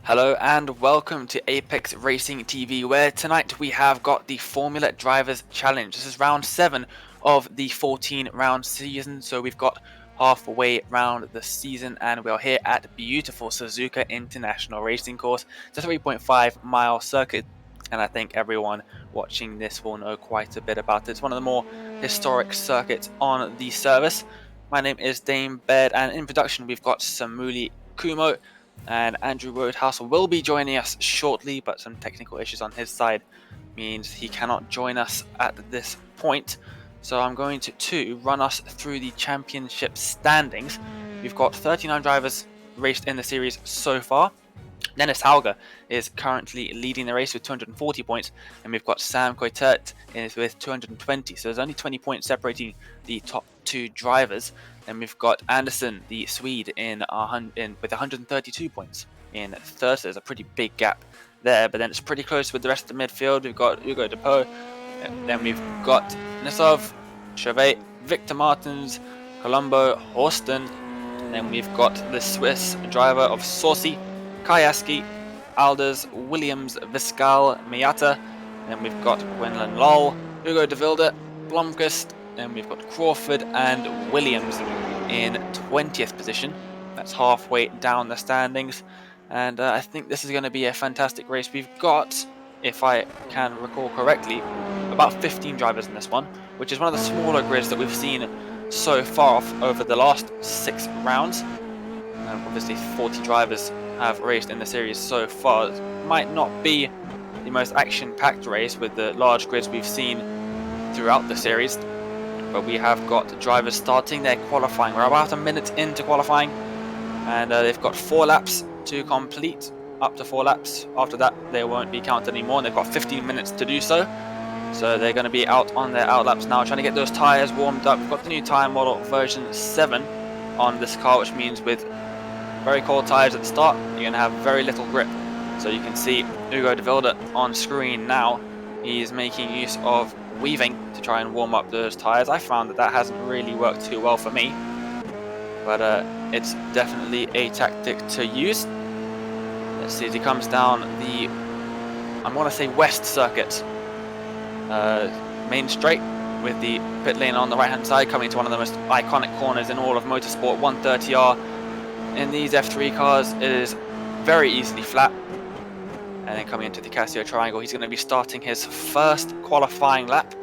Hello and welcome to Apex Racing TV, where tonight we have got the Formula Drivers Challenge. This is round 7 of the 14 round season, so we've got halfway round the season and we are here at beautiful Suzuka International Racing Course. It's a 3.5-mile circuit, and I think everyone watching this will know quite a bit about it. It's one of the more historic circuits on the service. My name is Dame Baird, and in production we've got Samuli Kumo, and Andrew Roadhouse will be joining us shortly, but some technical issues on his side means he cannot join us at this point. So I'm going to run us through the championship standings. We've got 39 drivers raced in the series so far. Dennis Hauger is currently leading the race with 240 points, and we've got Sam Coitet with 220. So there's only 20 points separating the top two drivers. And we've got Anderson, the Swede, with 132 points in third. So there's a pretty big gap there, but then it's pretty close with the rest of the midfield. We've got Hugo Depot, then we've got Nisov, Chevet, Victor Martins, Colombo, Horston, and then we've got the Swiss driver of Sorsi, Kayaski, Alders, Williams, Viscal, Miata, then we've got Wenlan Lol, Hugo de Vilde, Blomqvist, then we've got Crawford and Williams in 20th position. That's halfway down the standings, and I think this is going to be a fantastic race. We've got, if I can recall correctly, about 15 drivers in this one, which is one of the smaller grids that we've seen so far over the last 6 rounds. Obviously 40 drivers have raced in the series so far. It might not be the most action-packed race with the large grids we've seen throughout the series, but we have got drivers starting their qualifying. We're about a minute into qualifying, and they've got 4 laps to complete, up to 4 laps. After that they won't be counted anymore, and they've got 15 minutes to do so. So they're going to be out on their out laps now, trying to get those tyres warmed up. We've got the new tyre model version 7 on this car, which means with very cold tyres at the start, you're going to have very little grip. So you can see Hugo de Vilde on screen now. He's making use of weaving to try and warm up those tyres. I found that hasn't really worked too well for me, but it's definitely a tactic to use. Let's see as he comes down the, I want to say west circuit, main straight, with the pit lane on the right hand side, coming to one of the most iconic corners in all of motorsport, 130R. In these F3 cars, it is very easily flat. And then coming into the Casio Triangle, he's going to be starting his first qualifying lap.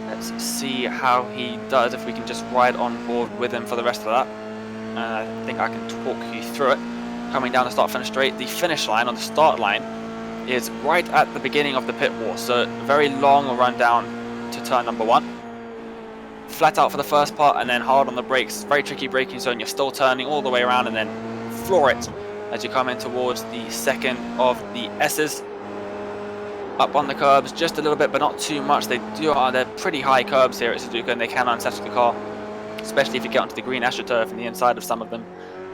Let's see how he does, if we can just ride on board with him for the rest of that. And I think I can talk you through it. Coming down the start finish straight, the finish line on the start line is right at the beginning of the pit wall. So a very long run down to turn number 1. Flat out for the first part and then hard on the brakes. Very tricky braking zone. You're still turning all the way around and then floor it as you come in towards the second of the S's. Up on the curbs just a little bit, but not too much. They're pretty high curbs here at Suzuka, and they can unsettle the car, especially if you get onto the green AstroTurf in the inside of some of them.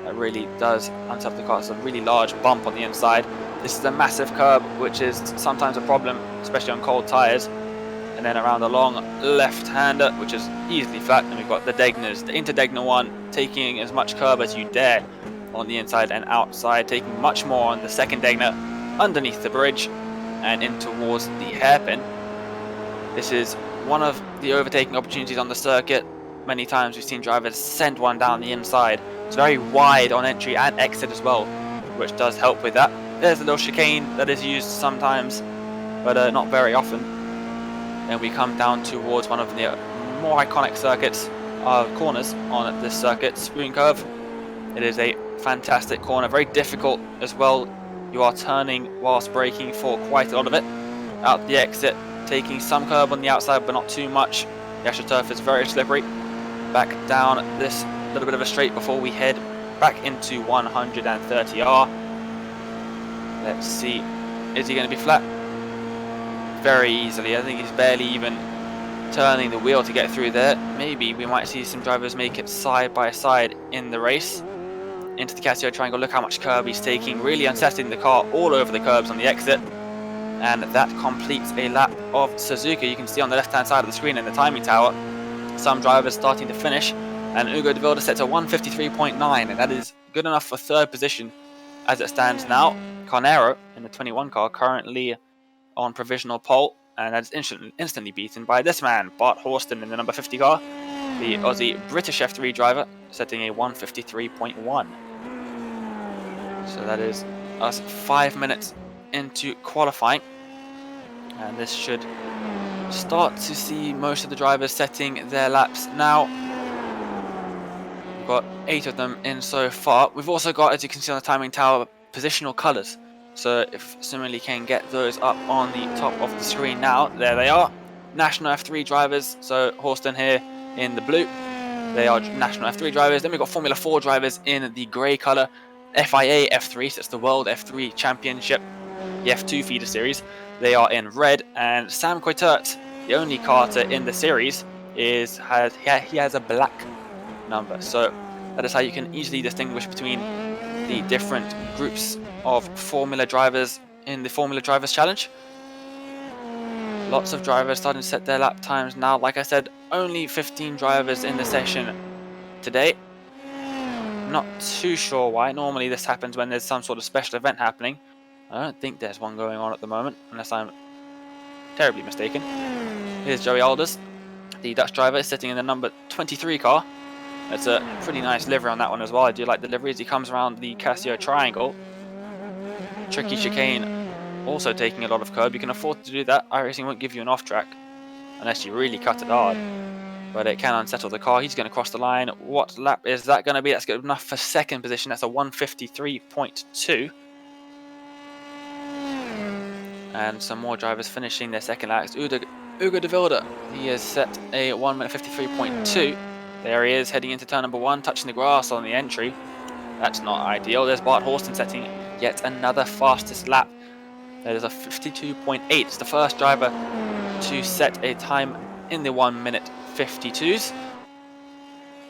That really does unsettle the car. It's a really large bump on the inside. This is a massive curb, which is sometimes a problem, especially on cold tyres. And then around the long left-hander, which is easily flat. And we've got the Degners, the Interdegner one, taking as much curb as you dare on the inside and outside, taking much more on the second Degner underneath the bridge and in towards the hairpin. This is one of the overtaking opportunities on the circuit. Many times we've seen drivers send one down the inside. It's very wide on entry and exit as well, which does help with that. There's a little chicane that is used sometimes, but not very often. Then we come down towards one of the more iconic circuits, corners on this circuit, Spoon Curve. It is a fantastic corner, very difficult as well. You are turning whilst braking for quite a lot of it. Out the exit, taking some curb on the outside, but not too much. The AstroTurf is very slippery. Back down this little bit of a straight before we head back into 130R. Let's see, is he going to be flat? Very easily. I think he's barely even turning the wheel to get through there. Maybe we might see some drivers make it side by side in the race. Into the Casio Triangle, look how much curb he's taking, really unsettling the car all over the curbs on the exit. And that completes a lap of Suzuka. You can see on the left hand side of the screen in the timing tower some drivers starting to finish, and Hugo de Vilde sets a 153.9, and that is good enough for third position as it stands now, Carnero in the 21 car currently on provisional pole, and that's instantly beaten by this man, Bart Horston in the number 50 car, the Aussie British F3 driver, setting a 153.1. So that is us 5 minutes into qualifying, and this should start to see most of the drivers setting their laps now. We've got 8 of them in so far. We've also got, as you can see on the timing tower, positional colours. So if similarly can get those up on the top of the screen now, there they are. National F3 drivers, so Horston here in the blue. They are National F3 drivers. Then we've got Formula 4 drivers in the grey colour. FIA F3, so it's the World F3 Championship, the F2 feeder series. They are in red, and Sam Coitert, the only karter in the series, he has a black number. So that is how you can easily distinguish between the different groups of Formula drivers in the Formula Drivers Challenge. Lots of drivers starting to set their lap times now. Like I said, only 15 drivers in the session today. Not too sure why. Normally this happens when there's some sort of special event happening. I don't think there's one going on at the moment, unless I'm terribly mistaken. Here's Joey Alders, the Dutch driver, sitting in the number 23 car. It's a pretty nice livery on that one as well. I do like the livery as he comes around the Casio triangle. Tricky chicane, also taking a lot of curb. You can afford to do that. iRacing won't give you an off track unless you really cut it hard, but it can unsettle the car. He's going to cross the line. What lap is that going to be? That's good enough for second position. That's a 153.2. And some more drivers finishing their second laps. Ugo de Wilde, he has set a 1:53.2. There he is, heading into turn number 1, touching the grass on the entry. That's not ideal. There's Bart Horston setting yet another fastest lap. That is a 52.8. It's the first driver to set a time in the 1:52s.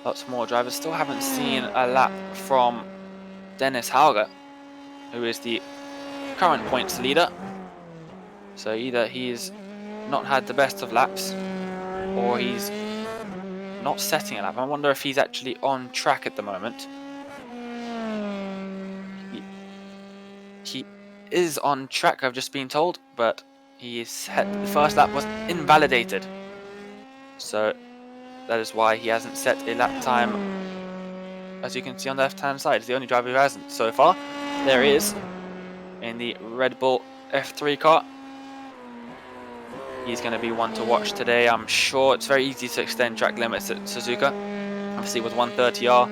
Lots more drivers. Still haven't seen a lap from Dennis Hauger, who is the current points leader. So either he's not had the best of laps, or he's not setting a lap. I wonder if he's actually on track at the moment. He is on track, I've just been told, but the first lap was invalidated. So that is why he hasn't set a lap time. As you can see on the left-hand side, he's the only driver who hasn't so far. There he is in the Red Bull F3 car. He's going to be one to watch today, I'm sure. It's very easy to extend track limits at Suzuka. Obviously with 130R,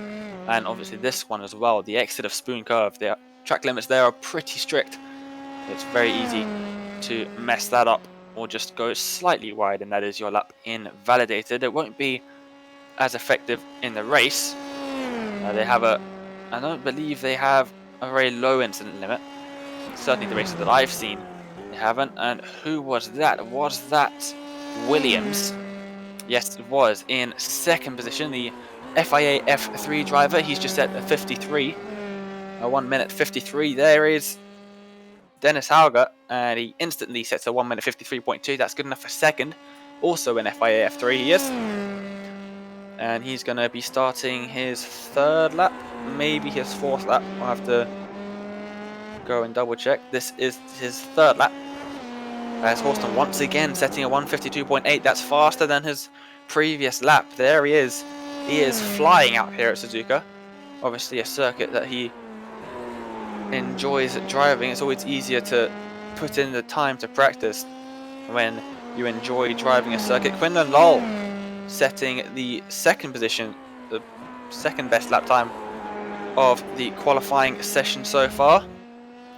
and obviously this one as well, the exit of Spoon Curve. The track limits there are pretty strict. It's very easy to mess that up or just go slightly wide, and that is your lap invalidated. It won't be as effective in the race. I don't believe they have a very low incident limit. Certainly the races that I've seen, they haven't. And who was that? Was that Williams? Yes, it was. In second position, the FIA F3 driver. He's just at a 53. A 1:53. There is Dennis Hauger, and he instantly sets a 1:53.2. That's good enough for second. Also in FIA F3 he is. And he's going to be starting his third lap, maybe his fourth lap. We'll have to go and double check. This is his third lap. As Horston once again setting a 1:52.8. That's faster than his previous lap. There he is. He is flying out here at Suzuka. Obviously a circuit that he enjoys driving. It's always easier to put in the time to practice when you enjoy driving a circuit. Quinlan Lowell setting the second position, the second best lap time of the qualifying session so far.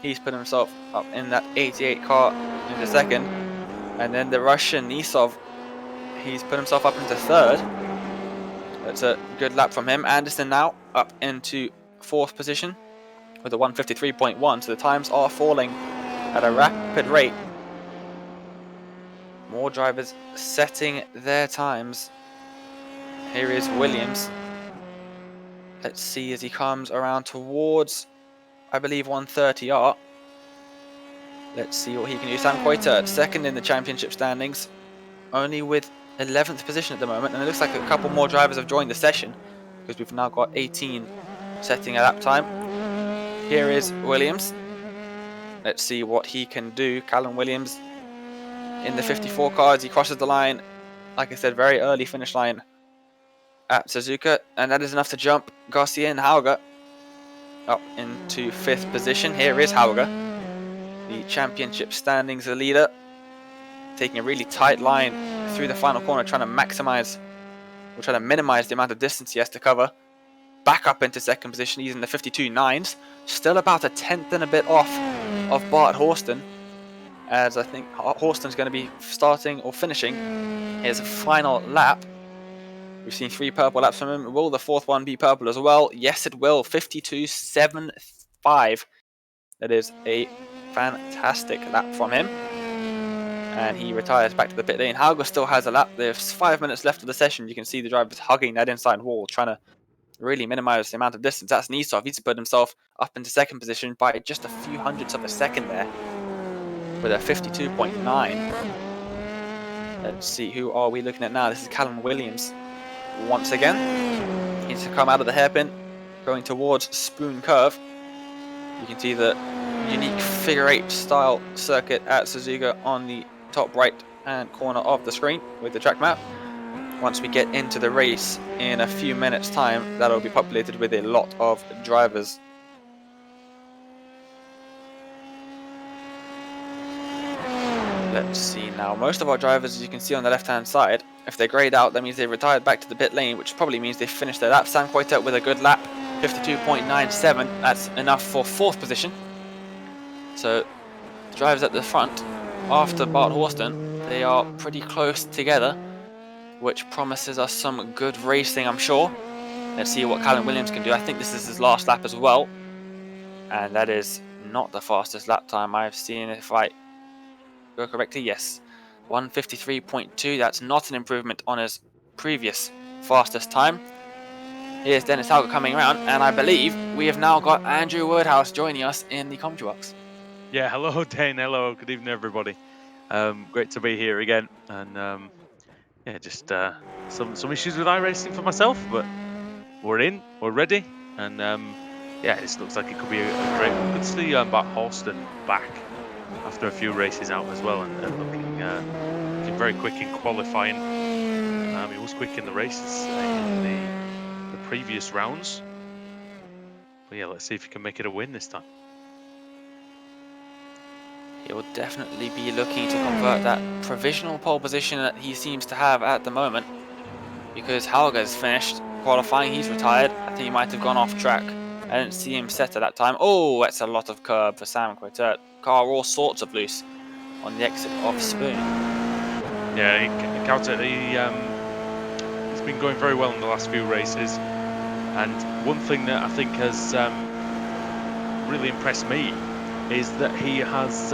He's put himself up in that 88 car into second, and then the Russian Nisov, he's put himself up into third. That's a good lap from him. Anderson now up into fourth position with a 1:53.1, so the times are falling at a rapid rate. More drivers setting their times. Here is Williams. Let's see as he comes around towards, I believe, 130R. Let's see what he can do. Sam Coitert, second in the championship standings, only with 11th position at the moment. And it looks like a couple more drivers have joined the session, because we've now got 18 setting a lap time. Here is Williams. Let's see what he can do. Callum Williams in the 54 cars. He crosses the line. Like I said, very early finish line at Suzuka. And that is enough to jump Garcia and Hauger up into 5th position. Here is Hauger, the championship standings leader, taking a really tight line through the final corner, trying to maximize or trying to minimize the amount of distance he has to cover. Back up into 2nd position. He's in the 52.9s, still about a 10th and a bit off of Bart Horston, as I think Horston's going to be starting or finishing his final lap. We've seen 3 purple laps from him. Will the 4th one be purple as well? Yes, it will. 52.75. That is a fantastic lap from him. And he retires back to the pit lane. Hauger still has a lap. There's 5 minutes left of the session. You can see the drivers hugging that inside wall, trying to really minimize the amount of distance. That's Nisov. He's put himself up into 2nd position by just a few hundredths of a second there with a 52.9. Let's see, who are we looking at now? This is Callum Williams once again. He's come out of the hairpin, going towards Spoon Curve. You can see the unique figure 8 style circuit at Suzuka on the top right hand corner of the screen with the track map. Once we get into the race in a few minutes time, that'll be populated with a lot of drivers. Let's see now. Most of our drivers, as you can see on the left hand side, if they're grayed out, that means they retired back to the pit lane, which probably means they finished their lap. Sam Coiter with a good lap, 52.97. That's enough for 4th position. So the drivers at the front, after Bart Horston, they are pretty close together, which promises us some good racing, I'm sure. Let's see what Callum Williams can do. I think this is his last lap as well. And that is not the fastest lap time I've seen, if I go correctly. Yes, 1:53.2. That's not an improvement on his previous fastest time. Here's Dennis Hauger coming around, and I believe we have now got Andrew Woodhouse joining us in the commentary box. Yeah, hello Dane, hello, good evening everybody. Great to be here again, and yeah, just some issues with iRacing for myself, but we're ready, and yeah, this looks like it could be a great one. Good to see Bart Horston back after a few races out as well, and looking very quick in qualifying. He was quick in the races in the previous rounds, but yeah, let's see if he can make it a win this time. He will definitely be looking to convert that provisional pole position that he seems to have at the moment, because Hauger's finished qualifying. He's retired. I think he might have gone off track. I didn't see him set at that time. Oh, that's a lot of curb for Sam Coiter. Car all sorts of loose on the exit of Spoon. Yeah, Coiter, he's been going very well in the last few races, and one thing that I think has really impressed me is that he has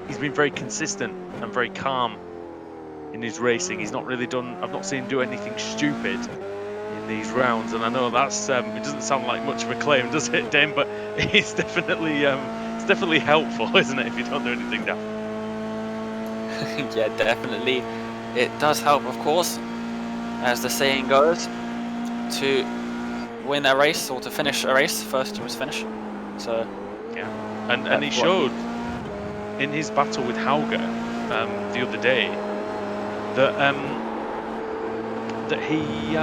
he's been very consistent and very calm in his racing. He's not really done, I've not seen him do anything stupid in these rounds, and I know that's it doesn't sound like much of a claim, does it, Dane? But it's definitely helpful, isn't it, if you don't do anything daft? Yeah, definitely it does help, of course, as the saying goes, to win a race or to finish a race, first you must finish. So yeah, and he showed in his battle with Hauger the other day that that he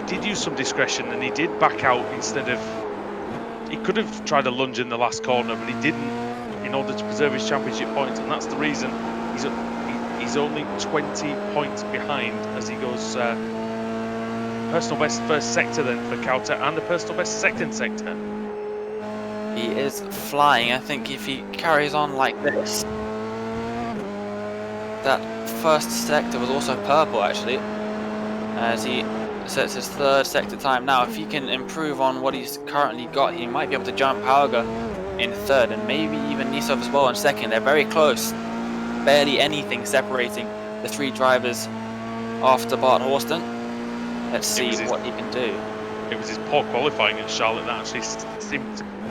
did use some discretion, and he did back out instead of, he could have tried a lunge in the last corner, but he didn't, in order to preserve his championship points, and that's the reason he's only 20 points behind as he goes personal best first sector then for Coiter, and a personal best second sector. He is flying. I think if he carries on like this, that first sector was also purple actually, as he sets his 3rd sector time now. If he can improve on what he's currently got, he might be able to jump Hauger in 3rd, and maybe even Nisov as well in 2nd. They're very close, barely anything separating the 3 drivers after Bart Horston. Let's see what he can do. It was his poor qualifying at Charlotte that actually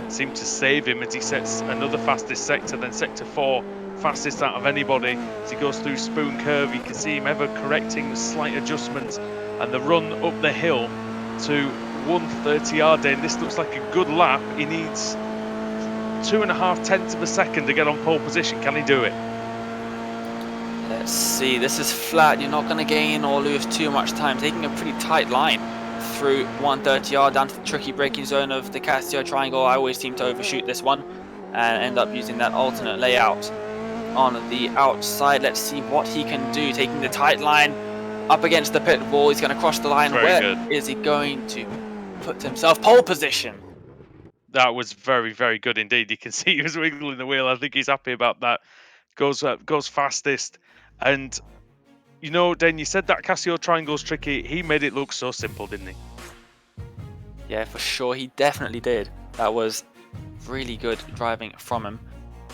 seemed to save him, as he sets another fastest sector, then sector 4, fastest out of anybody. As he goes through Spoon Curve, you can see him ever correcting slight adjustments, and the run up the hill to 1:30 in. This looks like a good lap. He needs 2.5 tenths of a second to get on pole position. Can he do it? Let's see, this is flat. You're not going to gain or lose too much time. Taking a pretty tight line through 130R down to the tricky braking zone of the Casio triangle. I always seem to overshoot this one and end up using that alternate layout on the outside. Let's see what he can do. Taking the tight line up against the pit wall. He's going to cross the line. Where is he going to put himself? Pole position. That was very, very good indeed. You can see he was wiggling the wheel. I think he's happy about that. Goes fastest. And, you know, Dan, you said that Casio triangle's tricky. He made it look so simple, didn't he? Yeah, for sure. He definitely did. That was really good driving from him.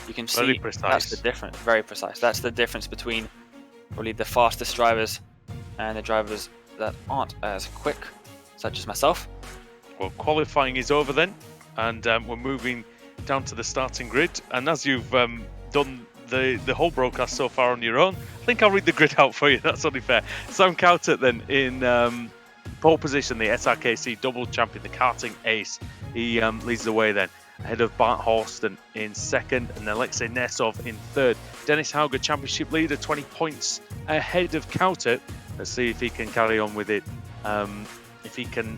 You can see that's the difference. Very precise. That's the difference between probably the fastest drivers and the drivers that aren't as quick, such as myself. Well, qualifying is over then, and we're moving down to the starting grid. And as you've done the whole broadcast so far on your own, I think I'll read the grid out for you. That's only fair. Sam Cowtett then in pole position, the SRKC double champion, the karting ace. He leads the way then, ahead of Bart Horston in second and Alexei Nesov in third. Dennis Hauger, championship leader, 20 points ahead of Cowtett. Let's see if he can carry on with it. If he can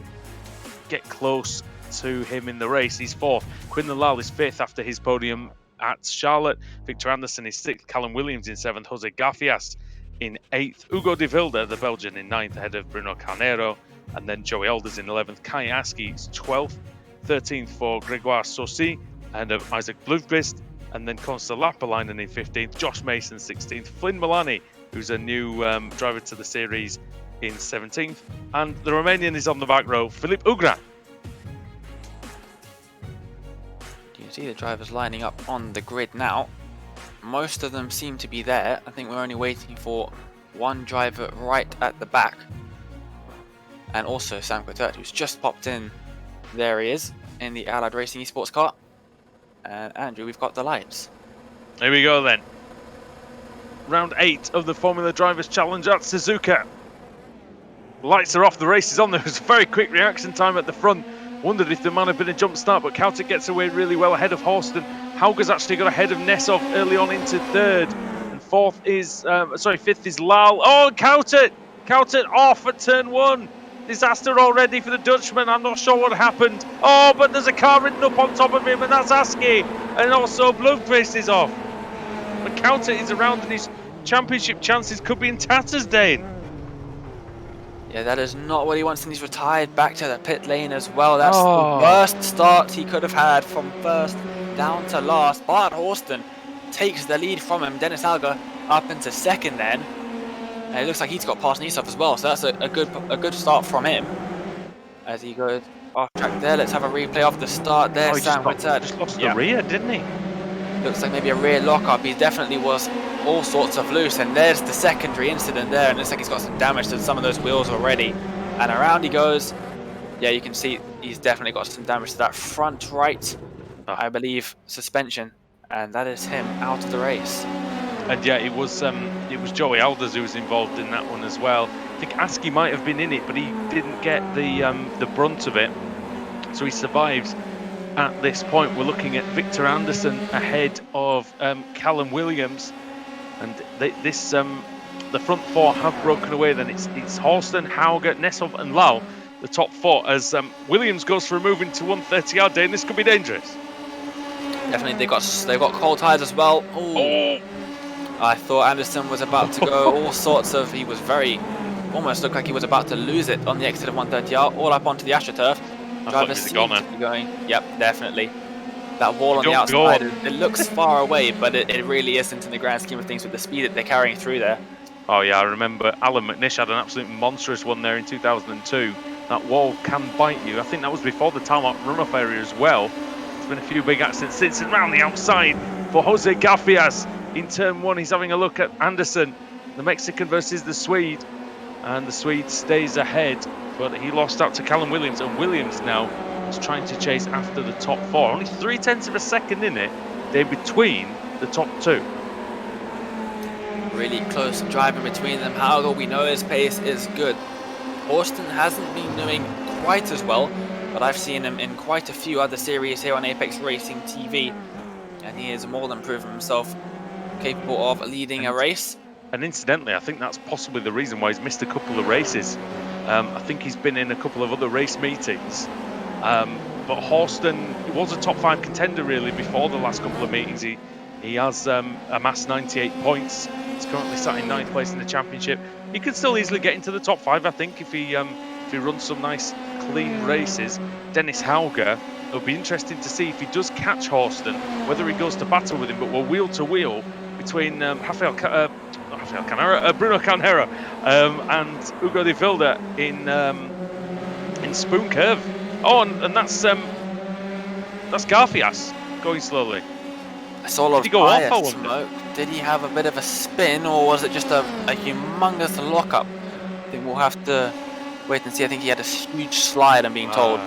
get close to him in the race. He's fourth. Quinlan Lal is fifth after his podium at Charlotte. Victor Anderson is sixth. Callum Williams in seventh. Jose Garfias in eighth. Hugo de Vilde, the Belgian, in ninth, ahead of Bruno Carnero. And then Joey Alders in 11th. Kai Aski is 12th. 13th for Gregoire Saucy and of Isaac Bluvquist. And then Consta Lapalainen in 15th. Josh Mason 16th. Flynn Milani, who's a new driver to the series, in 17th. And the Romanian is on the back row, Filip Ugran. You can see the drivers lining up on the grid now. Most of them seem to be there. I think we're only waiting for one driver right at the back. And also Sam Cowtett, who's just popped in. There he is in the Allied Racing Esports car. And Andrew, we've got the lights. Here we go then. Round 8 of the Formula Drivers Challenge at Suzuka. Lights are off, the race is on. There was a very quick reaction time at the front. Wondered if there might have been a jump start, but Cowtett gets away really well ahead of Horston. Hauger's actually got ahead of Nesov early on into third. And fifth is Lal. Oh, Cowtett off at turn 1. Disaster already for the Dutchman. I'm not sure what happened. Oh, but there's a car ridden up on top of him, and that's Aski. And also Blomqvist is off. But Cowtett is around, and his championship chances could be in tatters, Dane. Yeah, that is not what he wants, and he's retired back to the pit lane as well. That's the worst start he could have had, from first down to last. Bart Horston takes the lead from him. Dennis Alger up into second then. And it looks like he's got past Nisov as well, so that's a good start from him. As he goes off track there, let's have a replay of the start there. Sam Cowtett just lost the rear, didn't he? Looks like maybe a rear lockup. He definitely was all sorts of loose, and there's the secondary incident there, and it looks like he's got some damage to some of those wheels already. And around he goes. Yeah, you can see he's definitely got some damage to that front right, I believe, suspension, and that is him out of the race. And yeah, it was Joey Alders who was involved in that one as well. I think Aski might have been in it, but he didn't get the brunt of it, so he survives. At this point, we're looking at Victor Anderson ahead of Callum Williams, and the front four have broken away. Then it's Horston, Hauger, Nesov, and Lal, the top four. As Williams goes for a move into 130 day, and this could be dangerous. Definitely, they've got cold tires as well. Ooh. I thought Anderson was about to go all sorts of. He was almost looked like he was about to lose it on the exit of 130R, all up onto the AstroTurf. Driver seems to be going. Yep, definitely. That wall on the outside, it looks far away, but it really isn't in the grand scheme of things with the speed that they're carrying through there. Oh yeah, I remember Alan McNish had an absolute monstrous one there in 2002. That wall can bite you. I think that was before the tarmac runoff area as well. There's been a few big accidents since. And round the outside for Jose Garfias in turn 1. He's having a look at Anderson, the Mexican versus the Swede. And the Swede stays ahead, but he lost out to Callum Williams, and Williams now is trying to chase after the top 4. Only 0.3 of a second in it. They're between the top 2. Really close driving between them. Hauger, we know his pace is good. Austin hasn't been doing quite as well, but I've seen him in quite a few other series here on Apex Racing TV, and he has more than proven himself capable of leading a race. And incidentally, I think that's possibly the reason why he's missed a couple of races. I think he's been in a couple of other race meetings. But Horston was a top 5 contender really before the last couple of meetings. He has amassed 98 points. He's currently sat in 9th place in the championship. He could still easily get into the top 5, I think, if he runs some nice clean races. Dennis Hauger, it'll be interesting to see if he does catch Horston, whether he goes to battle with him. But we're wheel to wheel between Bruno Canera and Hugo de Vilde in Spoon Curve. Oh, and that's Garfias going slowly. I saw a lot Did he go off, I of wonder? smoke. Did he have a bit of a spin, or was it just a humongous lockup? I think we'll have to wait and see. I think he had a huge slide, I'm being told.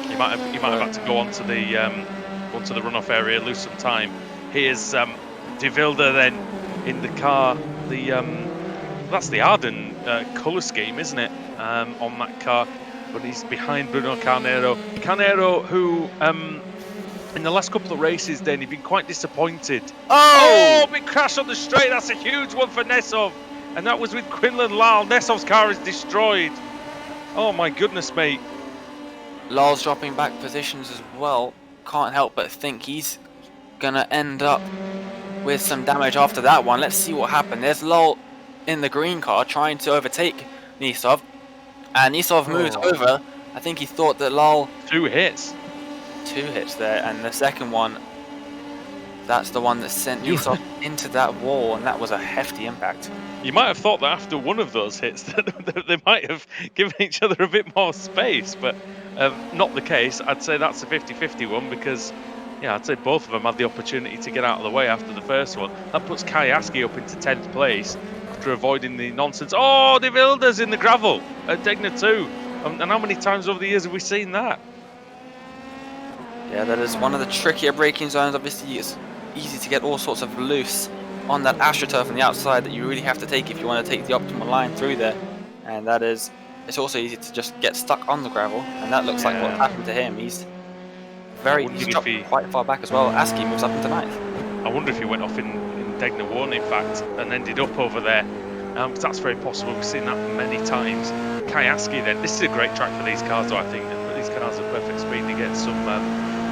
He might have had to go onto the runoff area, lose some time. Here's De Vilde then in the car. That's the Arden colour scheme, isn't it? On that car, but he's behind Bruno Carnero. Carnero, who in the last couple of races, then he'd been quite disappointed. Oh, big crash on the straight. That's a huge one for Nesov, and that was with Quinlan Lal. Nesov's car is destroyed. Oh my goodness, mate. Lal's dropping back positions as well. Can't help but think he's gonna end up with some damage after that one. Let's see what happened. There's Lal in the green car trying to overtake Nisov, and Nisov moves over. I think he thought that Lal... 2 hits. 2 hits there, and the second one, that's the one that sent Nisov into that wall, and that was a hefty impact. You might have thought that after one of those hits that they might have given each other a bit more space, but not the case. I'd say that's a 50-50 one because, yeah, I'd say both of them had the opportunity to get out of the way after the first one. That puts Kayaski up into 10th place after avoiding the nonsense. Oh, De Vilde's in the gravel at Degna 2. And how many times over the years have we seen that? Yeah, that is one of the trickier braking zones. Obviously, it's easy to get all sorts of loose on that AstroTurf on the outside that you really have to take if you want to take the optimal line through there. And that is, it's also easy to just get stuck on the gravel, and that looks like what happened to him. He's dropped quite far back as well. Aski moves up into 9th. I wonder if he went off in Degna 1, in fact, and ended up over there. Because that's very possible. We've seen that many times. Kayaski then, this is a great track for these cars though, I think. These cars are perfect speed to get some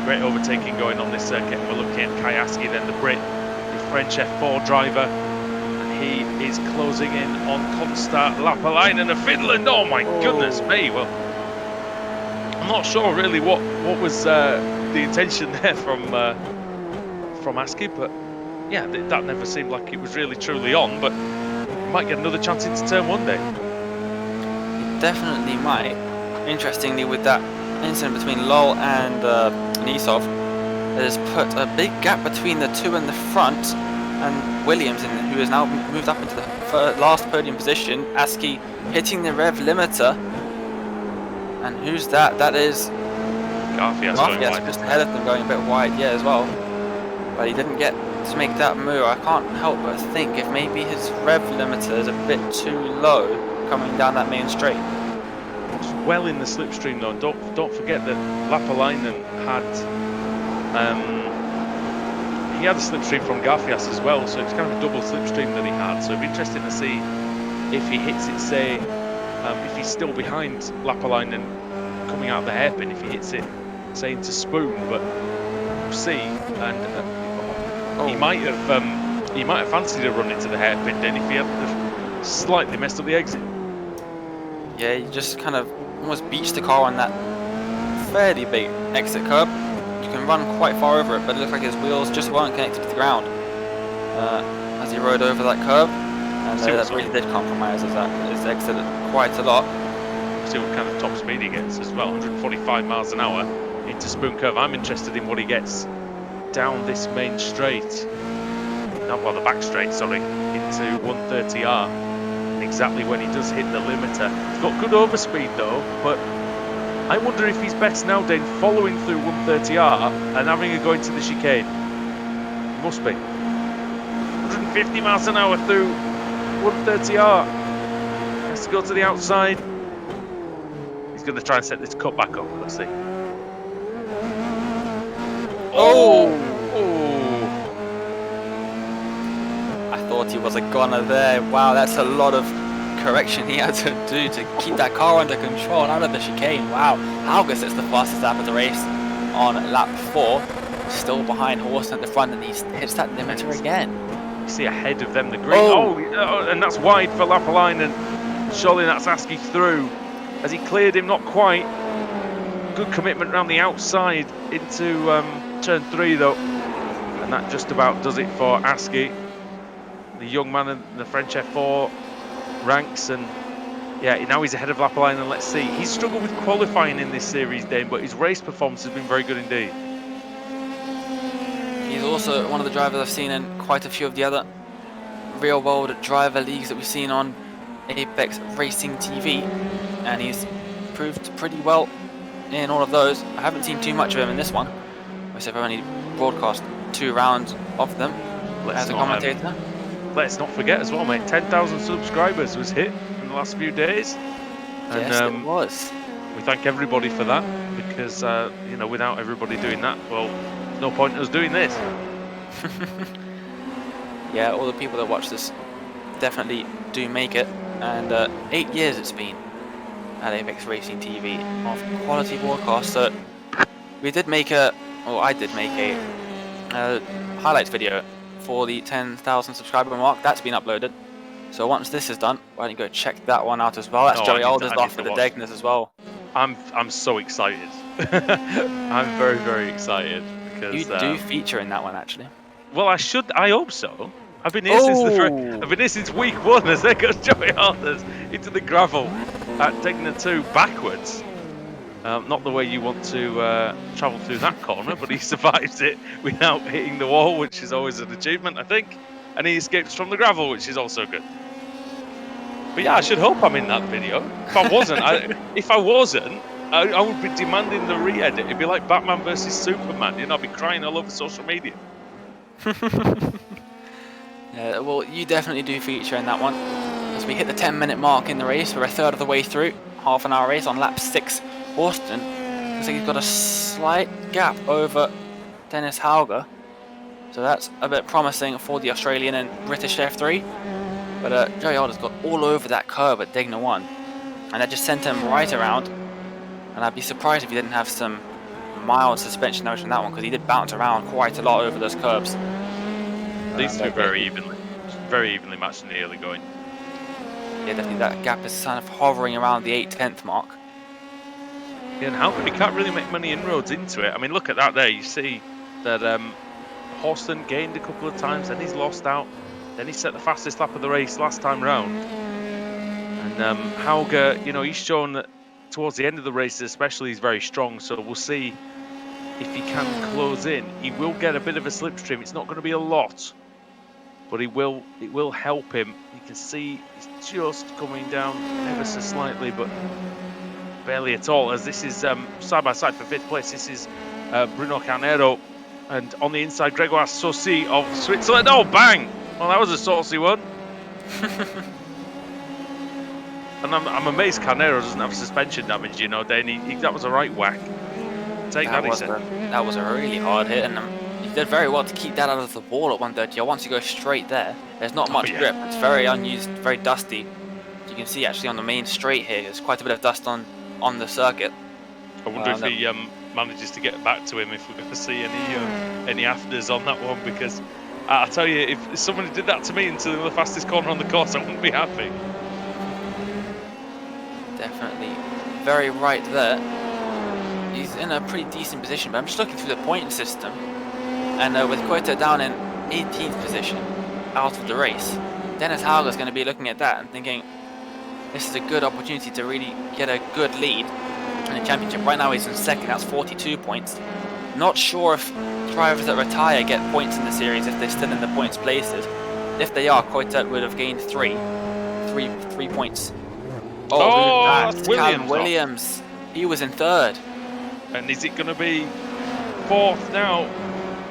great overtaking going on this circuit. We're looking at Kayaski then, the Brit, the French F4 driver. And he is closing in on Konsta Lapalainen of Finland. Oh my goodness me. Well, I'm not sure really what was the intention there from Aski, but yeah, that never seemed like it was really truly on, but might get another chance into turn 1 day. Definitely might. Interestingly, with that incident between Lol and Nisov, it has put a big gap between the two in the front, and Williams, who has now moved up into the last podium position. Aski hitting the rev limiter, and who's that? That is Garfias just ahead of them, going a bit wide, yeah, as well. But he didn't get to make that move. I can't help but think if maybe his rev limiter is a bit too low coming down that main straight. It's well in the slipstream though. Don't forget that Lapalainen had he had a slipstream from Garfias as well, so it's kind of a double slipstream that he had. So it'd be interesting to see if he hits it, say, if he's still behind Lapalainen coming out of the hairpin, if he hits it, say, into Spoon, but we'll see. And he might have fancied a run into the hairpin then if he had slightly messed up the exit. Yeah, he just kind of almost beached the car on that fairly big exit curb. You can run quite far over it, but it looked like his wheels just weren't connected to the ground as he rode over that curb, and that really did compromise his exit quite a lot. See what kind of top speed he gets as well, 145 miles an hour into Spoon Curve. I'm interested in what he gets down this main straight, well, the back straight, sorry, into 130R, and exactly when he does hit the limiter. He's got good overspeed though, but I wonder if he's better now, Dane, following through 130R and having a go into the chicane. He must be. 150 miles an hour through 130R. Has to go to the outside. He's going to try and set this cut back up. Let's see. Oh! Oh! I thought he was a goner there. Wow, that's a lot of correction he had to do to keep that car under control and out of the chicane. Wow, Hauger sets the fastest lap of the race on lap 4. Still behind Horst at the front, and he hits that limiter again. You see ahead of them the green. Oh, and that's wide for Lapalainen. Surely that's Askey through as he cleared him, not quite. Good commitment around the outside into turn 3 though, and that just about does it for Askey, the young man in the French F4 ranks. And yeah, now he's ahead of Lapalainen. Let's see, he's struggled with qualifying in this series, Dane, but his race performance has been very good indeed. He's also one of the drivers I've seen in quite a few of the other real-world driver leagues that we've seen on Apex Racing TV, and he's proved pretty well in all of those. I haven't seen too much of him in this one, which I've only broadcast 2 rounds of them as a commentator. Let's not forget as well, mate, 10,000 subscribers was hit in the last few days. And, yes, it was. We thank everybody for that, because you know, without everybody doing that, well, there's no point in us doing this. Yeah, all the people that watch this definitely do make it, and 8 years it's been at Apex Racing TV of quality broadcast. So we did make I did make a highlights video for the 10,000 subscriber mark. That's been uploaded. So once this is done, why don't you go check that one out as well? That's Joey Alder's off for the Degness as well. I'm so excited. I'm very, very excited because you do feature in that one actually. Well, I hope so. I've been here since week 1 as there goes Joey Alders into the gravel at Degner 2 backwards. Not the way you want to travel through that corner, but he survives it without hitting the wall, which is always an achievement, I think. And he escapes from the gravel, which is also good. But yeah, I should hope I'm in that video. If I wasn't, I would be demanding the re-edit. It'd be like Batman versus Superman. You know, I'd be crying all over social media. Yeah, well, you definitely do feature in that one. As we hit the 10-minute mark in the race, we're a third of the way through. Half an hour race on lap 6. Austin looks like he's got a slight gap over Dennis Hauger. So that's a bit promising for the Australian and British F3. But Joey Alder's got all over that curve at Degner 1. And that just sent him right around. And I'd be surprised if he didn't have some mild suspension notion on that one, because he did bounce around quite a lot over those curbs. These two very evenly matched in the early going. Yeah, definitely that gap is kind of hovering around the 8/10 mark. Yeah, and Hauger, he can't really make many inroads into it. I mean, look at that there. You see that Horston gained a couple of times, then he's lost out. Then he set the fastest lap of the race last time round. And Hauger, you know, he's shown that towards the end of the race especially, he's very strong. So we'll see if he can close in. He will get a bit of a slipstream. It's not going to be a lot, but it will help him. You can see he's just coming down ever so slightly, but barely at all, as this is side by side for 5th place. This is Bruno Carnero, and on the inside Gregoire Saucy of Switzerland. Oh, bang! Well, that was a saucy one. And I'm amazed Carnero doesn't have suspension damage, you know, Dane. That was a right whack. That was a really hard hit, and he did very well to keep that out of the wall at 130. Once you go straight there, there's not much grip. It's very unused, very dusty. You can see actually on the main straight here, there's quite a bit of dust on the circuit. I wonder if he manages to get back to him, if we're going to see any afters on that one, because I'll tell you, if somebody did that to me into the fastest corner on the course, I wouldn't be happy. Definitely very right there. He's in a pretty decent position, but I'm just looking through the point system, and with Koita down in 18th position out of the race, Dennis Hauger's going to be looking at that and thinking this is a good opportunity to really get a good lead in the championship. Right now he's in 2nd, that's 42 points. Not sure if drivers that retire get points in the series if they're still in the points places. If they are, Koita would have gained 3 points. Oh, that's Williams. Williams. He was in 3rd. And is it going to be 4th now?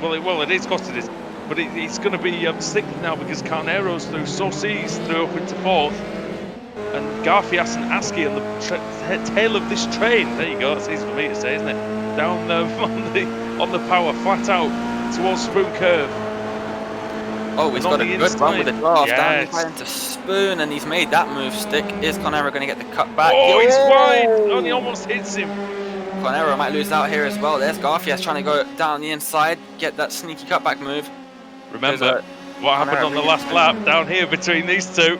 Well, it is costed it, but it's going to be 6th now, because Carnero's through, Saucy's through up into 4th, and Garfias and Askey on the tail of this train. There you go. That's easy for me to say, isn't it? Down on the power, flat out towards Spoon Curve. Oh, he's got a good run with the draft. Yes. Down the inside into Spoon, and he's made that move stick. Is Conero going to get the cut back? Oh, he's wide. Oh, he almost hits him. Conero might lose out here as well. There's Garfias trying to go down the inside, get that sneaky cutback move. Remember what happened on the last lap down here between these two.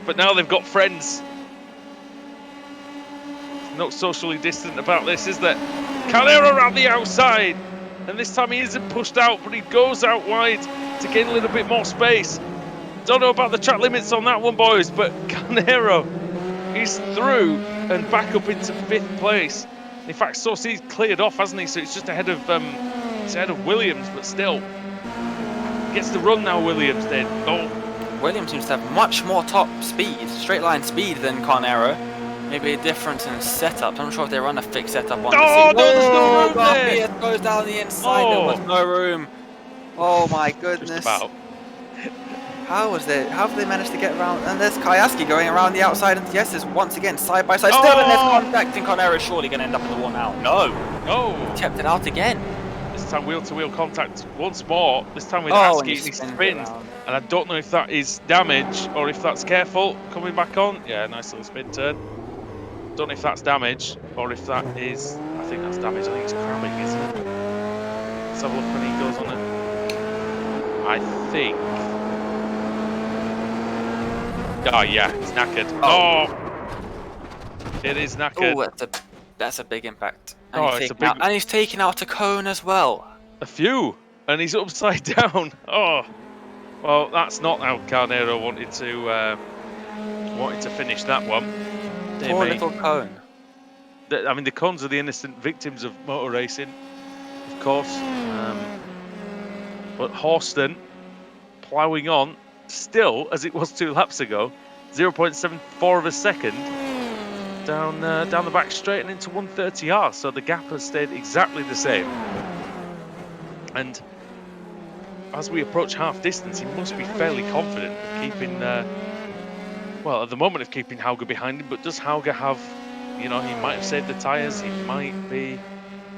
But now they've got friends. Not socially distant about this, is there? Conero around the outside. And this time he isn't pushed out, but he goes out wide to gain a little bit more space. Don't know about the track limits on that one, boys, but Conero is through and back up into 5th place. In fact, Saucy's cleared off, hasn't he? So it's just ahead of Williams, but still. Gets the run now, Williams then. Oh. Williams seems to have much more top speed, straight line speed than Conero. Maybe a difference in setup. I'm not sure if they run a fixed setup on the no, there's no room there. It goes down the inside. There was no room. Oh my goodness. Just about. How have they managed to get around? And there's Kayaski going around the outside and yes, is once again side by side. Still in this contact, and Conero is surely going to end up in the wall now. No. He kept it out again. This time wheel-to-wheel contact once more. This time with Askey, and he spins. And I don't know if that is damage or if that's careful coming back on. Yeah, nice little spin turn. Don't know if that's damage or if that is. I think that's damage. I think it's cramming, isn't it? Let's have a look when he goes on it. I think. Oh yeah, it's knackered. Oh, it is knackered. Oh, that's a big impact. And And he's taking out a cone as well. A few, and he's upside down. Oh, well, that's not how Conero wanted to finish that one. Poor little cone. I mean, the cones are the innocent victims of motor racing, of course. But Horston ploughing on, still as it was 2 laps ago, 0.74 of a second down the back straight and into 130R. So the gap has stayed exactly the same. And as we approach half distance, he must be fairly confident of keeping. Well, at the moment of keeping Hauger behind him, but does Hauger have, he might have saved the tyres, he might be,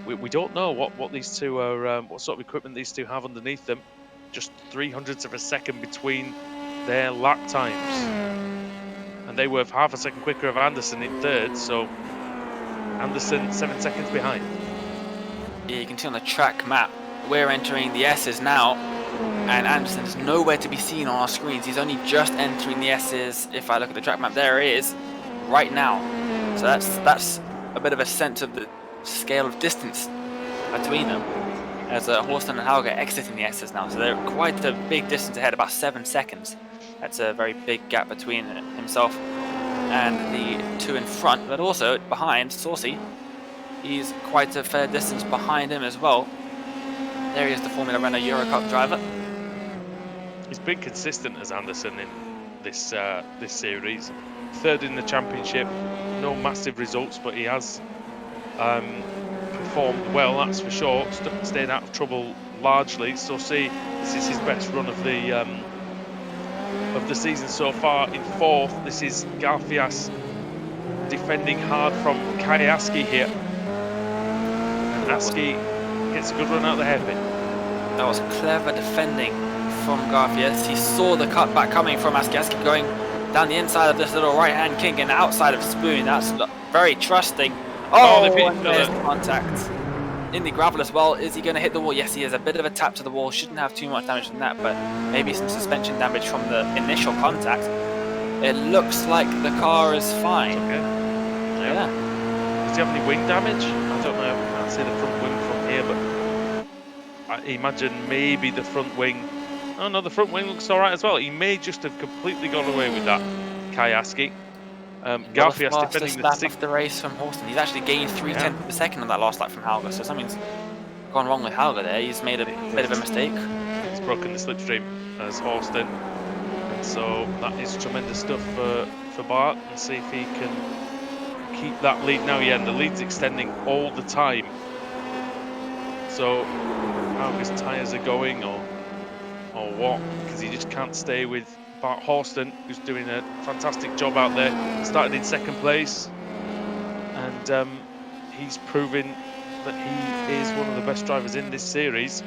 we don't know what these two are, what sort of equipment these two have underneath them. Just 0.03 of a second between their lap times. And they were half a second quicker of Anderson in 3rd, so Anderson 7 seconds behind. Yeah, you can see on the track map, we're entering the S's now. And Anderson's nowhere to be seen on our screens. He's only just entering the S's. If I look at the track map, there he is, right now. So that's a bit of a sense of the scale of distance between them. As Horston and Hauger exiting the S's now, so they're quite a big distance ahead, about 7 seconds. That's a very big gap between himself and the two in front, but also behind Saucy. He's quite a fair distance behind him as well. There he is, the Formula Renault Eurocup driver. He's been consistent as Anderson in this series. 3rd in the championship, no massive results, but he has performed well, that's for sure. Stayed out of trouble largely. So this is his best run of the season so far. In 4th, this is Garfias defending hard from Kayaski here. And Askey gets a good run out of the hairpin. That was clever defending from Garfias. He saw the cutback coming from Askey. Askey going down the inside of this little right-hand kink and outside of Spoon. That's very trusting. Oh, there's contact in the gravel as well. Is he going to hit the wall? Yes, he has a bit of a tap to the wall. Shouldn't have too much damage from that, but maybe some suspension damage from the initial contact. It looks like the car is fine. Okay. Yeah. Does he have any wing damage? I don't know. I can't see the front wing from here, but I imagine maybe the front wing. Oh no, the front wing looks all right as well. He may just have completely gone away with that, Kayaski. Garfias defending the 6th of the race from Horston. He's actually gained 0.3 of a second on that last lap from Hauger, so something's gone wrong with Hauger there. He's made a bit of a mistake. He's broken the slipstream as Horston, and so that is tremendous stuff for Bart, and see if he can keep that lead now. Yeah, and the lead's extending all the time. So Hauger's tyres are going, or what? Because he just can't stay with Bart Horston, who's doing a fantastic job out there, started in second place, and he's proving that he is one of the best drivers in this series.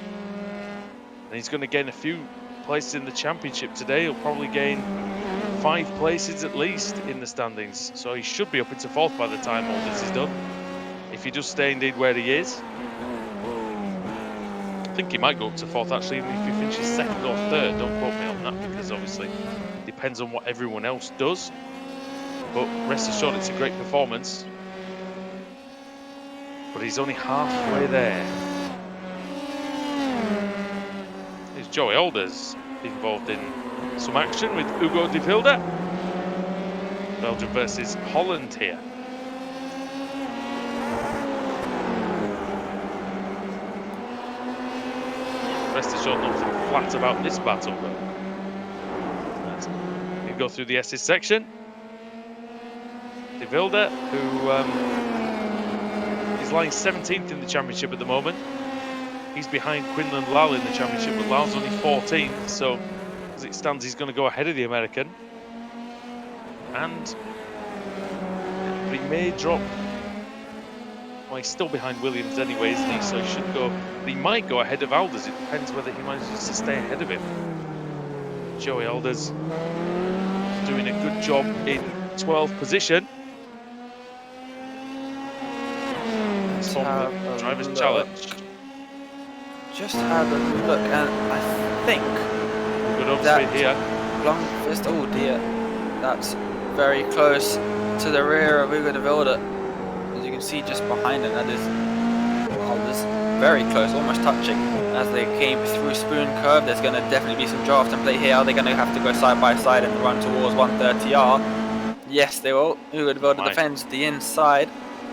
And he's going to gain a few places in the championship today. He'll probably gain 5 places at least in the standings. So he should be up into 4th by the time all this is done, if he does stay indeed where he is. I think he might go up to 4th actually, even if he finishes 2nd or 3rd. Don't quote me on that, because obviously it depends on what everyone else does. But rest assured, it's a great performance. But he's only halfway there. There's Joey Alders involved in some action with Hugo de Vilde. Belgium versus Holland here. Rest assured, nothing flat about this battle though. We go through the S's section. De Vilde, who is lying 17th in the championship at the moment. He's behind Quinlan Lal in the championship, but Lal's only 14th, so as it stands, he's going to go ahead of the American. And he may drop. Well, he's still behind Williams anyway, isn't he? So he should go. But he might go ahead of Alders. It depends whether he manages to stay ahead of him. Joey Alders doing a good job in 12th position. Driver's challenge. Just have a look, and I think good upspeed here. Blomqvist, oh dear, that's very close to the rear of Hugo de Vilde. As you can see just behind him, that is Alders, very close, almost touching. As they came through Spoon Curve, there's going to definitely be some draft and play here. Are they going to have to go side by side and run towards 130R? Yes, they will. Hugo de Vilde defends the inside,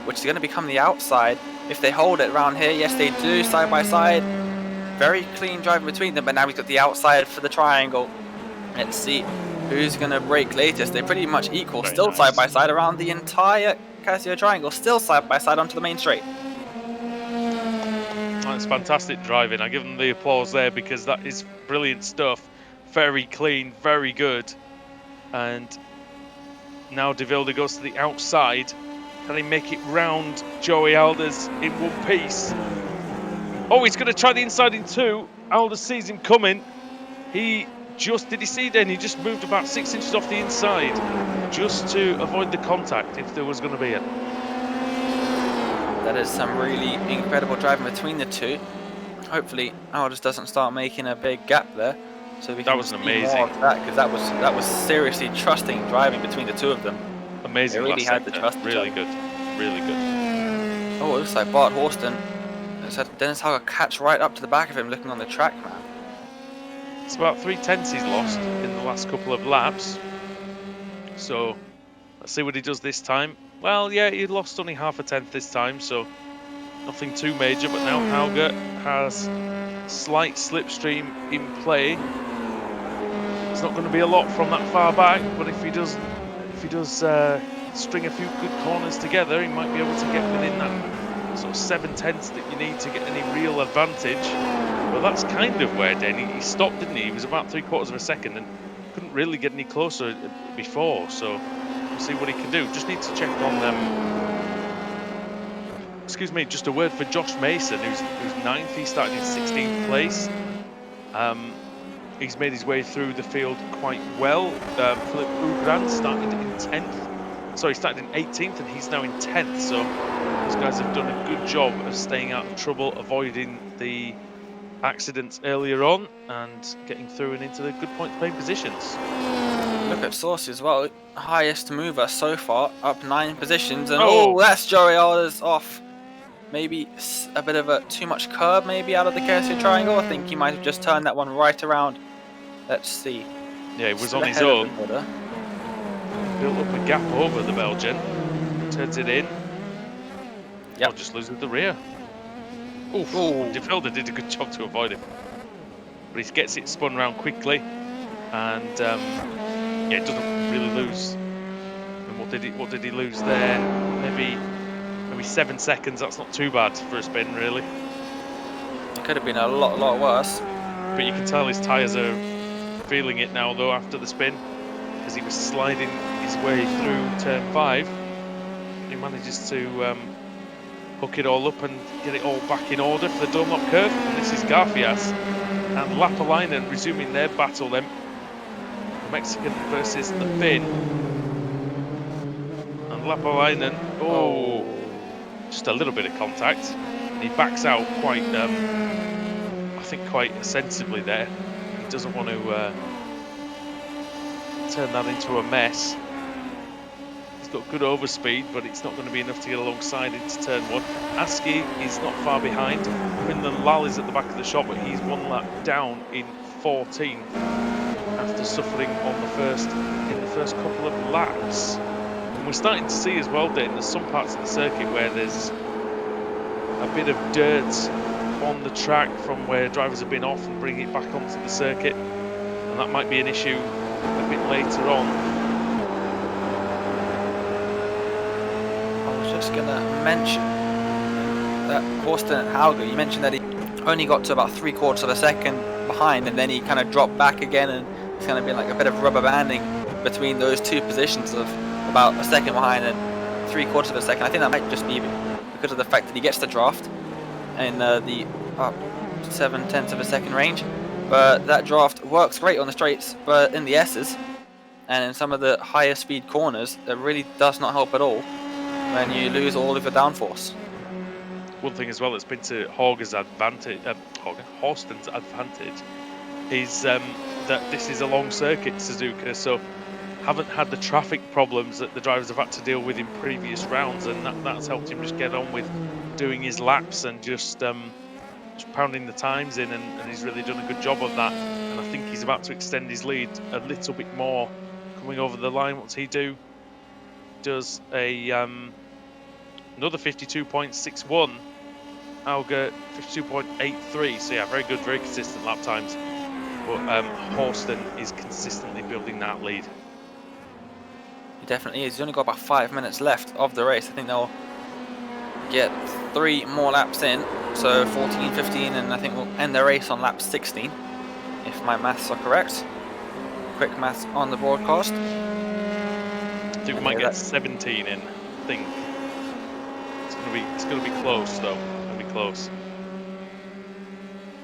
which is going to become the outside. If they hold it around here, yes they do, side by side. Very clean driving between them, but now we've got the outside for the triangle. Let's see who's going to break latest. They're pretty much equal, very still nice. Side by side around the entire Casio triangle, still side by side onto the main straight. That's fantastic driving. I give them the applause there, because that is brilliant stuff. Very clean, very good. And now De Vilde goes to the outside. Can he make it round Joey Alders in one piece? Oh, he's going to try the inside in 2. Alders sees him coming. Did he see then? He just moved about 6 inches off the inside just to avoid the contact if there was going to be it. That is some really incredible driving between the two. Hopefully Alders doesn't start making a big gap there. So we can that was amazing. More of that, because that was seriously trusting driving between the two of them. Amazing. They really had the trust. Really good. Really good. Oh, it looks like Bart Horston has had Dennis Hager catch right up to the back of him looking on the track, man. It's about 3/10 he's lost in the last couple of laps. So let's see what he does this time. Well, yeah, he lost only half a tenth this time, so nothing too major. But now Hauger has slight slipstream in play. It's not going to be a lot from that far back, but if he does string a few good corners together, he might be able to get within that sort of 7/10 that you need to get any real advantage. Well, that's kind of where he stopped, didn't he? He was about 3/4 of a second and couldn't really get any closer before, so we'll see what he can do. Just need to check on excuse me, just a word for Josh Mason, who's 9th. He started in 16th place. He's made his way through the field quite well. Philip Ugran started in 10th. Sorry, started in 18th, and he's now in 10th. So those guys have done a good job of staying out of trouble, avoiding the accidents earlier on, and getting through and into the good point playing positions. Look at Saucy as well, highest mover so far, up 9 positions, and oh that's Joey Alders off. Maybe a bit of a too much curb maybe out of the Casio triangle. I think he might have just turned that one right around. Let's see. Yeah, he was on his own. Built up a gap over the Belgian. Turns it in. Yeah. Just loses the rear. Oof. De Vilde did a good job to avoid him. But he gets it spun around quickly. And yeah, it doesn't really lose. And what did he lose there? Maybe 7 seconds. That's not too bad for a spin, really. It could have been a lot worse. But you can tell his tyres are feeling it now though after the spin, because he was sliding his way through turn 5. He manages to hook it all up and get it all back in order for the Dunlop curve. And this is Garfias and Lapalainen resuming their battle then. The Mexican versus the Finn. And Lapalainen, just a little bit of contact. And he backs out quite, I think quite sensibly there. He doesn't want to turn that into a mess. He's got good overspeed, but it's not going to be enough to get alongside into turn 1. Aski is not far behind. Quinlan Lal is at the back of the shop, but he's 1 lap down in 14 after suffering on in the first couple of laps. And we're starting to see as well, Dayton, there's some parts of the circuit where there's a bit of dirt on the track from where drivers have been off and bringing it back onto the circuit, and that might be an issue a bit later on. I was just going to mention that Horsten Hauger, you mentioned that he only got to about 3/4 of a second behind, and then he kind of dropped back again, and it's going to be like a bit of rubber banding between those two positions of about a second behind and 3/4 of a second. I think that might just be because of the fact that he gets the draft in the 7/10 of a second range, but that draft works great on the straights, but in the S's and in some of the higher speed corners, it really does not help at all when you lose all of your downforce. One thing as well that's been to Horsten's advantage is that this is a long circuit, Suzuka, so haven't had the traffic problems that the drivers have had to deal with in previous rounds, and that's helped him just get on with doing his laps and just pounding the times in, and he's really done a good job of that. And I think he's about to extend his lead a little bit more coming over the line. What's he do? Does a another 52.61. Auger 52.83. So yeah, very good, very consistent lap times. But Horsten is consistently building that lead. He definitely is. He's only got about 5 minutes left of the race. I think they'll get 3 more laps in, so 14, 15, and I think we'll end the race on lap 16, if my maths are correct. Quick maths on the broadcast. I think we might get 17 in. I think it's gonna be close though. It's gonna be close.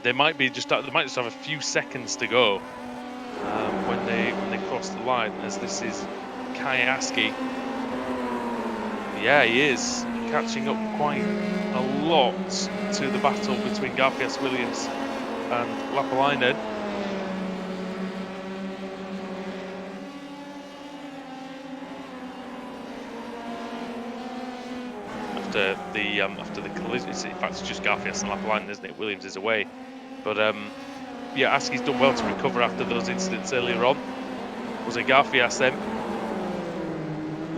They might just have a few seconds to go when they cross the line, as this is Kai Aski. Yeah, he is catching up quite a lot to the battle between Garfias Williams and Lapalainen. After the collision, in fact it's just Garfias and Lapalainen, isn't it? Williams is away, but yeah, Aski's done well to recover after those incidents earlier on. Was it Garfias then?